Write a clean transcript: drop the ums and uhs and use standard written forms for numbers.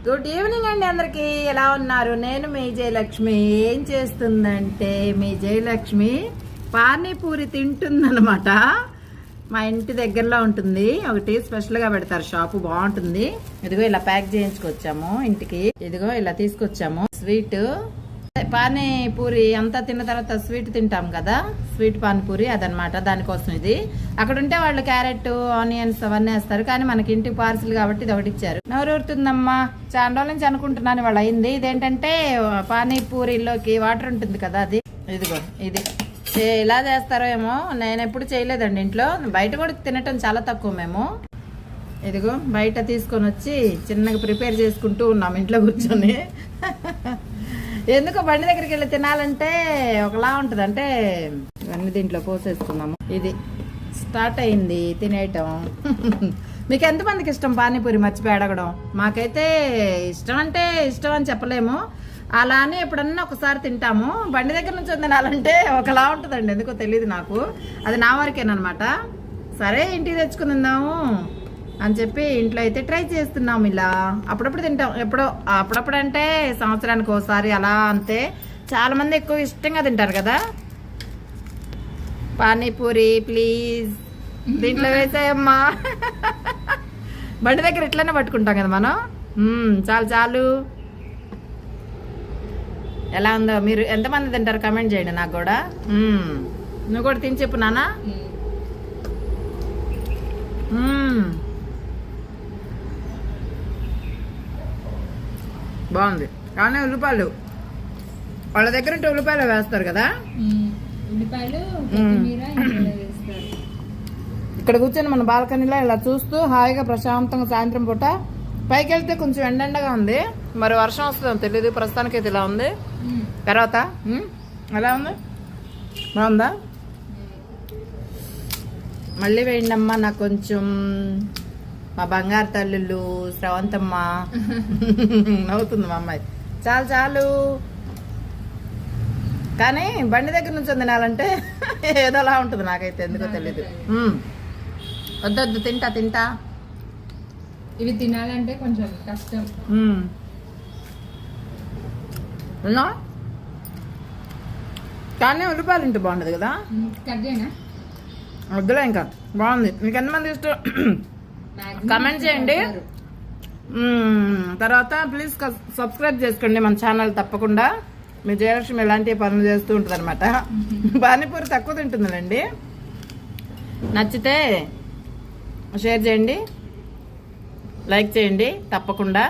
Good evening అండి అందరికి. ఎలా ఉన్నారు? నేను మీ జయలక్ష్మి. ఏం చేస్తుందంటే మీ జయలక్ష్మి పానీపూరి తింటుందన్నమాట. మా ఇంటి దగ్గరలో ఉంటుంది ఒకటి, స్పెషల్గా పెడతారు షాపు, బాగుంటుంది. ఇదిగో ఇలా ప్యాక్ చేయించుకొచ్చాము ఇంటికి. ఇదిగో ఇలా తీసుకొచ్చాము స్వీట్. పానీపూరి అంతా తిన్న తర్వాత స్వీట్ తింటాం కదా, స్వీట్ పానీపూరి అదనమాట. దానికోసం ఇది. అక్కడ ఉంటే వాళ్ళు క్యారెట్, ఆనియన్స్ అవన్నీ వేస్తారు, కానీ మనకి ఇంటికి పార్సిల్ కాబట్టి ఇది ఒకటి ఇచ్చారు. నోరూరుతుందమ్మా. చాలా రోజుల నుంచి అనుకుంటున్నాను వాళ్ళు అయింది. ఇదేంటంటే పానీపూరిలోకి వాటర్ ఉంటుంది కదా, అది. ఇదిగో ఇది ఎలా చేస్తారో ఏమో, నేను ఎప్పుడు చేయలేదండి ఇంట్లో. బయట కూడా తినటం చాలా తక్కువ మేము. ఇదిగో బయట తీసుకొని వచ్చి చిన్నగా ప్రిపేర్ చేసుకుంటూ ఉన్నాం ఇంట్లో కూర్చొని. ఎందుకో బండి దగ్గరికి వెళ్ళి తినాలంటే ఒకలా ఉంటుంది. అంటే ఇవన్నీ దీంట్లో పోసేసుకున్నాము. ఇది స్టార్ట్ అయింది తినేయటం. మీకు ఎంతమందికి ఇష్టం పానీపూరి? మర్చిపోయి అడగడం. మాకైతే ఇష్టం అంటే ఇష్టం అని చెప్పలేము, అలా అని ఎప్పుడన్నా ఒకసారి తింటాము. బండి దగ్గర నుంచి తినాలంటే ఒకలా ఉంటుందండి, ఎందుకో తెలియదు నాకు. అది నా వరకేనమాట. సరే ఇంటికి తెచ్చుకుని తిందాము అని చెప్పి ఇంట్లో అయితే ట్రై చేస్తున్నాం. ఇలా అప్పుడప్పుడు తింటాం, ఎప్పుడో అప్పుడప్పుడు అంటే సంవత్సరానికి ఒకసారి అలా. అంతే. చాలా మంది ఎక్కువ ఇష్టంగా తింటారు కదా పానీపూరి. ప్లీజ్ దీంట్లో వేసాయమ్మా. బండి దగ్గర ఇట్లనే పట్టుకుంటాం కదా మనం. చాలు చాలు. ఎలా ఉందో? మీరు ఎంతమంది తింటారు కమెంట్ చేయండి నాకు కూడా. నువ్వు కూడా తిని చెప్పు నాన్న. బాగుంది. కానీ ఉల్లిపాయలు వాళ్ళ దగ్గర ఉంటే ఉల్లిపాయలు వేస్తారు కదా. ఇక్కడ కూర్చొని మన బాల్కనీలో ఇలా చూస్తూ హాయిగా ప్రశాంతంగా సాయంత్రం పూట. పైకి వెళ్తే కొంచెం ఎండగా ఉంది, మరి వర్షం వస్తుందో తెలియదు. ప్రస్తుతానికి అయితే ఇలా ఉంది. తర్వాత ఎలా ఉంది? బాగుందా? మళ్ళీ వేయండి అమ్మా నాకు కొంచెం. మా బంగారు తల్లులు శ్రవంతమ్మ నవ్వుతుంది మా అమ్మాయి. చాలు చాలు. కానీ బండి దగ్గర నుంచి తినాలంటే ఏదోలా ఉంటుంది నాకైతే, ఎందుకో తెలీదు. వద్దొద్దు, తింటా తింటా. ఇవి తినాలంటే కొంచెం కష్టం. కానీ ఉల్లిపాయలు తింటే బాగుండదు కదా. కట్ చేయనా? వద్దులే ఇంకా. బాగుంది. మీకు ఎంతమంది ఇష్టం కమెంట్ చేయండి. తర్వాత ప్లీజ్ సబ్స్క్రైబ్ చేసుకోండి మన ఛానల్ తప్పకుండా. మీ జయలక్ష్మి ఇలాంటి పనులు చేస్తూ ఉంటుంది అనమాట. పానీపూరి తక్కువ తింటుందండి. నచ్చితే షేర్ చేయండి, లైక్ చేయండి తప్పకుండా.